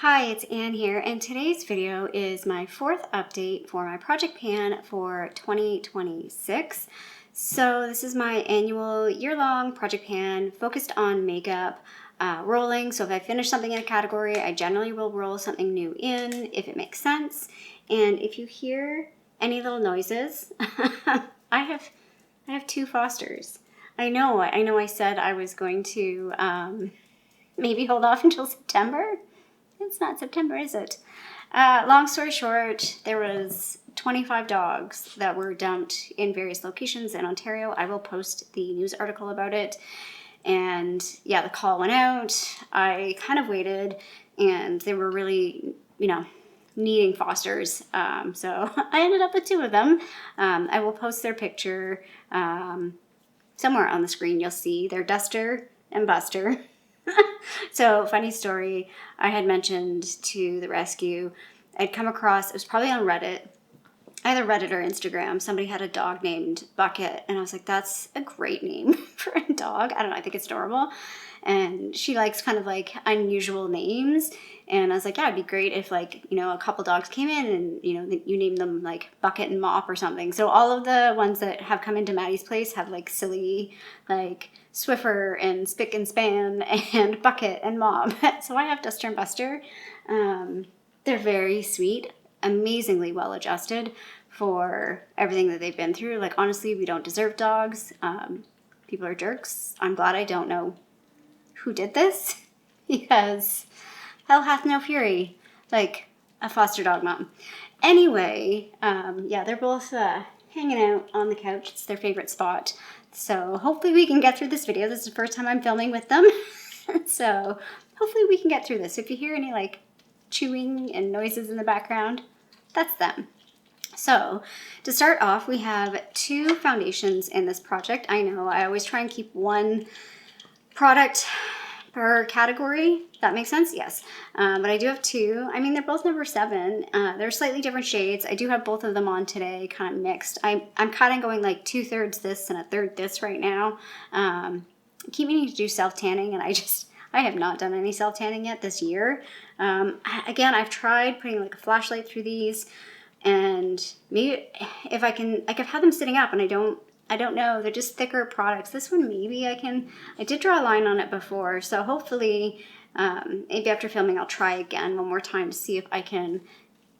Hi, it's Anne here, and today's video is my fourth update for my project pan for 2026. So this is my annual year-long project pan focused on makeup rolling. So if I finish something in a category, I generally will roll something new in if it makes sense. And if you hear any little noises, I have two Fosters. I know I said I was going to maybe hold off until September. It's not September, is it? Long story short, there was 25 dogs that were dumped in various locations in Ontario. I will post the news article about it. And yeah, the call went out. I kind of waited, and they were really, needing fosters. So I ended up with two of them. I will post their picture somewhere on the screen. You'll see they're Duster and Buster. So, funny story, I had mentioned to the rescue, I'd come across, it was probably on Reddit, either Reddit or Instagram, somebody had a dog named Bucket, and I was like, that's a great name for a dog. I don't know, I think it's adorable. And she likes kind of like unusual names, and I was like, yeah, it'd be great if a couple dogs came in and, you name them like Bucket and Mop or something. So all of the ones that have come into Maddie's place have like silly, like Swiffer and Spick and Span and Bucket and Mop. So I have Duster and Buster. They're very sweet, amazingly well adjusted for everything that they've been through. Like, honestly, we don't deserve dogs. People are jerks. I'm glad I don't know who did this, because hell hath no fury like a foster dog mom. Anyway, they're both hanging out on the couch. It's their favorite spot. So hopefully we can get through this video. This is the first time I'm filming with them. So hopefully we can get through this. If you hear any like chewing and noises in the background, that's them. So to start off, we have two foundations in this project. I know I always try and keep one product per category. That makes sense? Yes. But I do have two. I mean, they're both number 7. They're slightly different shades. I do have both of them on today, kind of mixed. I'm kind of going like 2/3 this and 1/3 this right now. I keep meaning to do self-tanning, and I have not done any self-tanning yet this year. Again, I've tried putting like a flashlight through these, and maybe if I can, like, I've had them sitting up and I don't know, they're just thicker products. This one, maybe I did draw a line on it before, so hopefully, maybe after filming I'll try again one more time to see if I can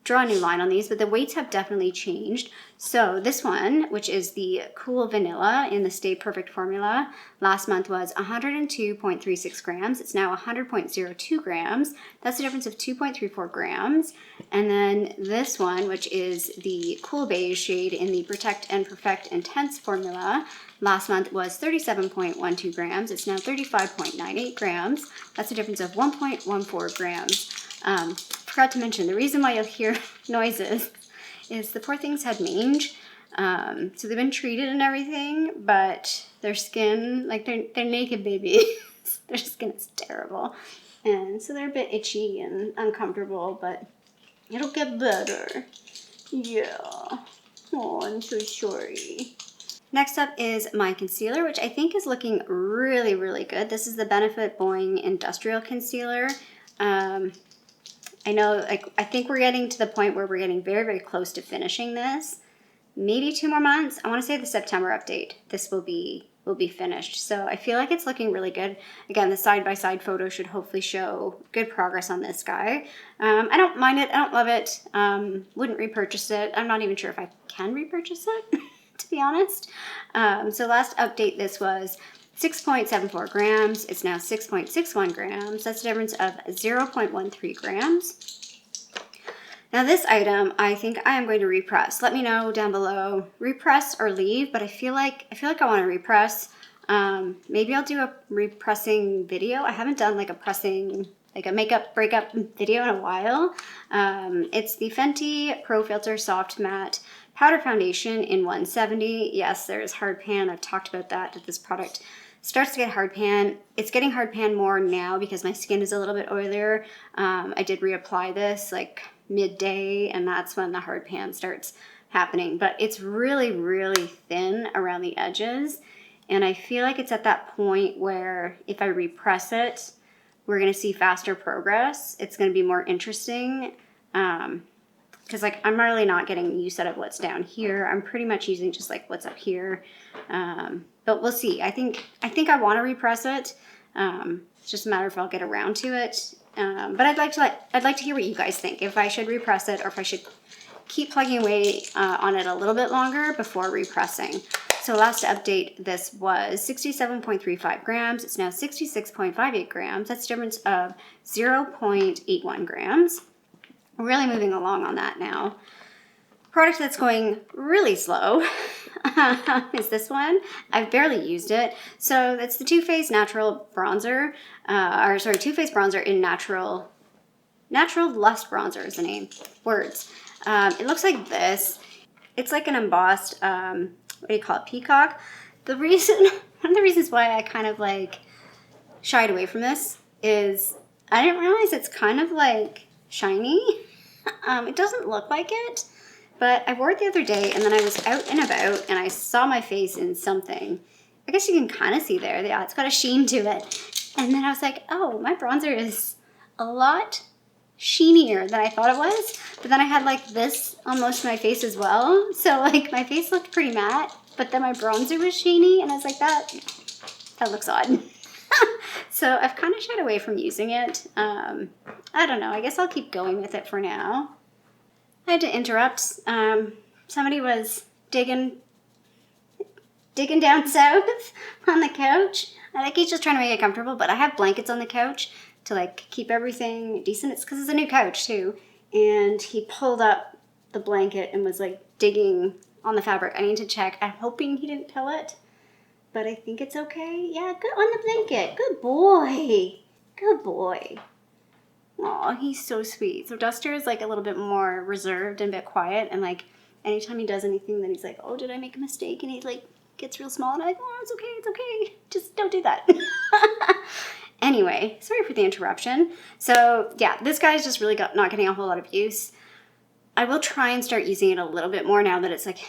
draw a new line on these, but the weights have definitely changed. So this one, which is the Cool Vanilla in the Stay Perfect formula, last month was 102.36 grams. It's now 100.02 grams. That's a difference of 2.34 grams. And then this one, which is the Cool Beige shade in the Protect and Perfect Intense formula, last month was 37.12 grams. It's now 35.98 grams. That's a difference of 1.14 grams. Forgot to mention, the reason why you'll hear noises is the poor things had mange. So they've been treated and everything, but their skin, like they're naked babies. Their skin is terrible. And so they're a bit itchy and uncomfortable, but it'll get better. Yeah. Oh, I'm so sorry. Next up is my concealer, which I think is looking really, really good. This is the Benefit Boiing Industrial Concealer. I know, like, I think we're getting to the point where we're getting very, very close to finishing this. Maybe 2 more months. I want to say the September update, this will be finished. So I feel like it's looking really good. Again, the side-by-side photo should hopefully show good progress on this guy. I don't mind it. I don't love it. Wouldn't repurchase it. I'm not even sure if I can repurchase it, to be honest. So last update, this was 6.74 grams. It's now 6.61 grams. That's a difference of 0.13 grams. Now this item, I think I am going to repress. Let me know down below, repress or leave, but I feel like I want to repress. Maybe I'll do a repressing video. I haven't done like a makeup breakup video in a while. It's the Fenty Pro Filt'r Soft Matte Powder Foundation in 170. Yes, there's hard pan. I've talked about that this product starts to get hard pan. It's getting hard pan more now because my skin is a little bit oilier. I did reapply this like midday, and that's when the hard pan starts happening. But it's really, really thin around the edges, and I feel like it's at that point where if I repress it, we're going to see faster progress. It's going to be more interesting. Because like I'm really not getting use out of what's down here. I'm pretty much using just like what's up here. But we'll see. I think I want to repress it. It's just a matter if I'll get around to it. But I'd like to hear what you guys think. If I should repress it or if I should keep plugging away on it a little bit longer before repressing. So last update, this was 67.35 grams. It's now 66.58 grams. That's a difference of 0.81 grams. We're really moving along on that now. Product that's going really slow is this one. I've barely used it. So that's the Too Faced Natural Bronzer, Too Faced Bronzer in Natural Lust Bronzer is the name. Words. It looks like this. It's like an embossed, what do you call it, peacock. One of the reasons why I kind of like shied away from this is I didn't realize it's kind of like shiny. It doesn't look like it, but I wore it the other day and then I was out and about and I saw my face in something. I guess you can kind of see there. Yeah, it's got a sheen to it. And then I was like, oh, my bronzer is a lot sheenier than I thought it was. But then I had like this on most of my face as well. So like my face looked pretty matte, but then my bronzer was sheeny and I was like, that looks odd. So I've kind of shied away from using it. I don't know. I guess I'll keep going with it for now. I had to interrupt. Somebody was digging down south on the couch. I think he's just trying to make it comfortable, but I have blankets on the couch to like keep everything decent. It's because it's a new couch too. And he pulled up the blanket and was like digging on the fabric. I need to check. I'm hoping he didn't peel it, but I think it's okay. Yeah, good on the blanket. Good boy. Good boy. Aw, he's so sweet. So Duster is like a little bit more reserved and a bit quiet, and like anytime he does anything, then he's like, oh, did I make a mistake? And he like gets real small and I'm like, oh, it's okay. Just don't do that. Anyway, sorry for the interruption. So yeah, this guy's just really not getting a whole lot of use. I will try and start using it a little bit more now that it's like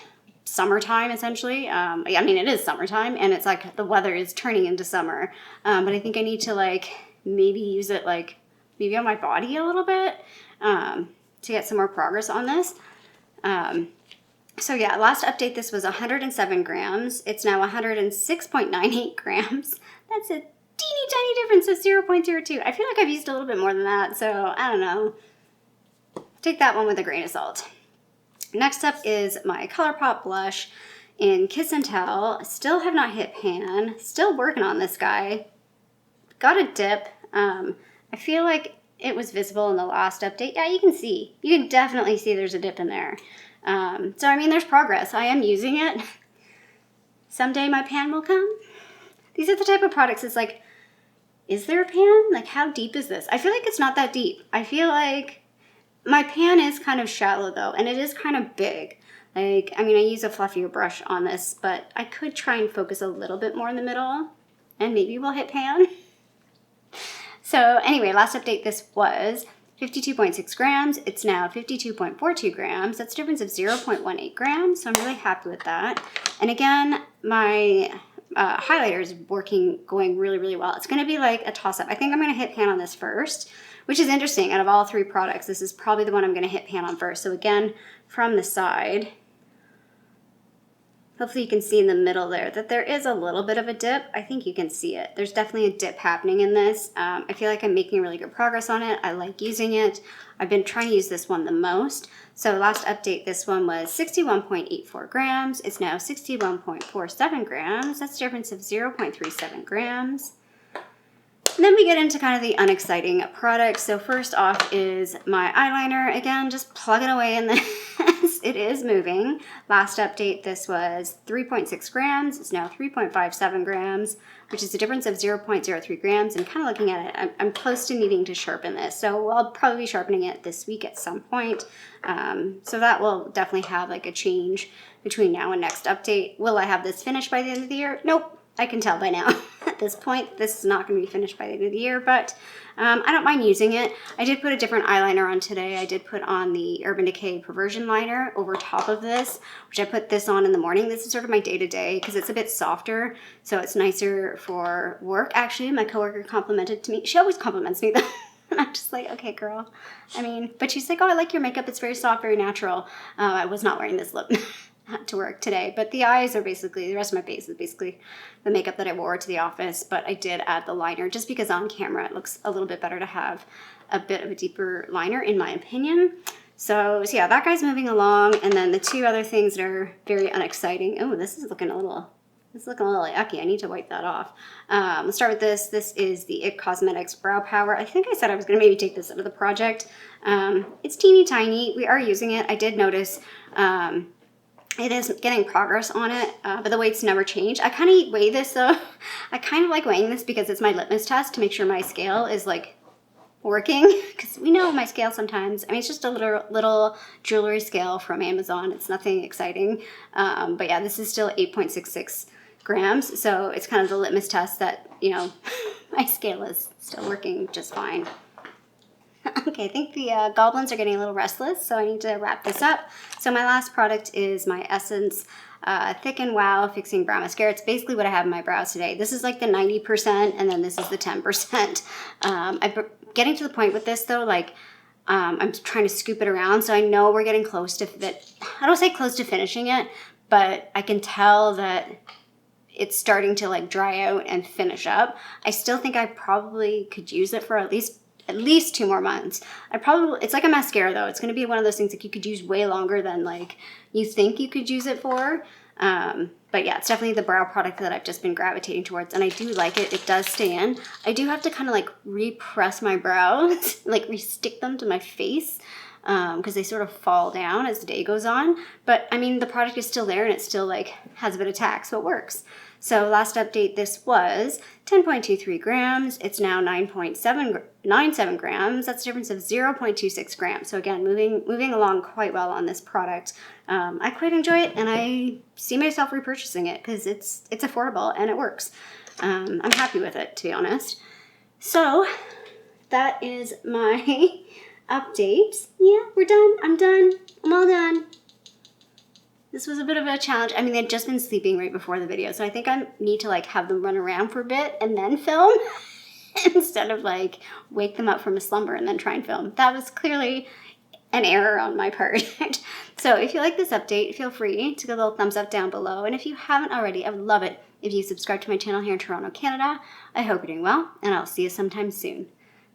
summertime essentially. I mean, it is summertime and it's like the weather is turning into summer. But I think I need to like maybe use it like maybe on my body a little bit to get some more progress on this. So yeah, last update, this was 107 grams. It's now 106.98 grams. That's a teeny tiny difference of 0.02. I feel like I've used a little bit more than that, so I don't know. Take that one with a grain of salt. Next up is my Colourpop blush in Kiss and Tell. Still have not hit pan. Still working on this guy. Got a dip. I feel like it was visible in the last update. Yeah, you can see. You can definitely see there's a dip in there. So, I mean, there's progress. I am using it. Someday my pan will come. These are the type of products, it's like, is there a pan? Like, how deep is this? I feel like it's not that deep. I feel like my pan is kind of shallow, though, and it is kind of big. Like, I mean, I use a fluffier brush on this, but I could try and focus a little bit more in the middle, and maybe we'll hit pan. So, anyway, last update, this was 52.6 grams. It's now 52.42 grams. That's a difference of 0.18 grams, so I'm really happy with that. And again, my highlighter is going really, really well. It's going to be like a toss-up. I think I'm going to hit pan on this first, which is interesting. Out of all three products, this is probably the one I'm going to hit pan on first. So again, from the side, hopefully you can see in the middle there that there is a little bit of a dip. I think you can see it. There's definitely a dip happening in this. I feel like I'm making really good progress on it. I like using it. I've been trying to use this one the most. So last update, this one was 61.84 grams. It's now 61.47 grams. That's a difference of 0.37 grams. And then we get into kind of the unexciting products. So first off is my eyeliner. Again, just plugging away in this. It is moving. Last update, this was 3.6 grams. It's now 3.57 grams, which is a difference of 0.03 grams. And kind of looking at it, I'm close to needing to sharpen this. So I'll probably be sharpening it this week at some point. So that will definitely have like a change between now and next update. Will I have this finished by the end of the year? Nope. I can tell by now. at this point. This is not going to be finished by the end of the year, but I don't mind using it. I did put a different eyeliner on today. I did put on the Urban Decay Perversion liner over top of this, which I put this on in the morning. This is sort of my day-to-day because it's a bit softer, so it's nicer for work. Actually, my coworker complimented to me. She always compliments me though. And I'm just like, okay, girl. I mean, but she's like, oh, I like your makeup. It's very soft, very natural. I was not wearing this lip to work today, but the eyes are basically, the rest of my face is basically the makeup that I wore to the office, but I did add the liner just because on camera it looks a little bit better to have a bit of a deeper liner in my opinion. So yeah, that guy's moving along, and then the two other things that are very unexciting. Oh, this is looking a little yucky. I need to wipe that off. Let's start with this. This is the IT Cosmetics Brow Power. I think I said I was going to maybe take this out of the project. It's teeny tiny. We are using it. I did notice it is getting progress on it, but the weights never change. I kind of weigh this though. I kind of like weighing this because it's my litmus test to make sure my scale is like working, because we know my scale sometimes, I mean, it's just a little jewelry scale from Amazon. It's nothing exciting. But yeah, this is still 8.66 grams. So it's kind of the litmus test that, you know, my scale is still working just fine. Okay, I think the goblins are getting a little restless, so I need to wrap this up. So my last product is my Essence Thick and Wow Fixing Brow Mascara. It's basically what I have in my brows today. This is like the 90%, and then this is the 10%. I'm getting to the point with this though, like I'm trying to scoop it around, so I know we're getting close to I don't say close to finishing it, but I can tell that it's starting to like dry out and finish up. I still think I probably could use it for at least 2 more months. It's like a mascara though. It's going to be one of those things that you could use way longer than like you think you could use it for. But yeah, it's definitely the brow product that I've just been gravitating towards, and I do like it. It does stay in. I do have to kind of like repress my brows, like re-stick them to my face, because they sort of fall down as the day goes on. But I mean, the product is still there and it still like has a bit of tack, so it works. So last update, this was 10.23 grams. It's now 9.97 grams. That's a difference of 0.26 grams. So again, moving along quite well on this product. I quite enjoy it, and I see myself repurchasing it because it's affordable and it works. I'm happy with it, to be honest. So that is my update. Yeah, we're done. I'm done. I'm all done. This was a bit of a challenge. I mean, they'd just been sleeping right before the video, so I think I need to like have them run around for a bit and then film instead of like wake them up from a slumber and then try and film. That was clearly an error on my part. So if you like this update, feel free to give a little thumbs up down below. And if you haven't already, I would love it if you subscribe to my channel here in Toronto, Canada. I hope you're doing well, and I'll see you sometime soon.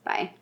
Bye.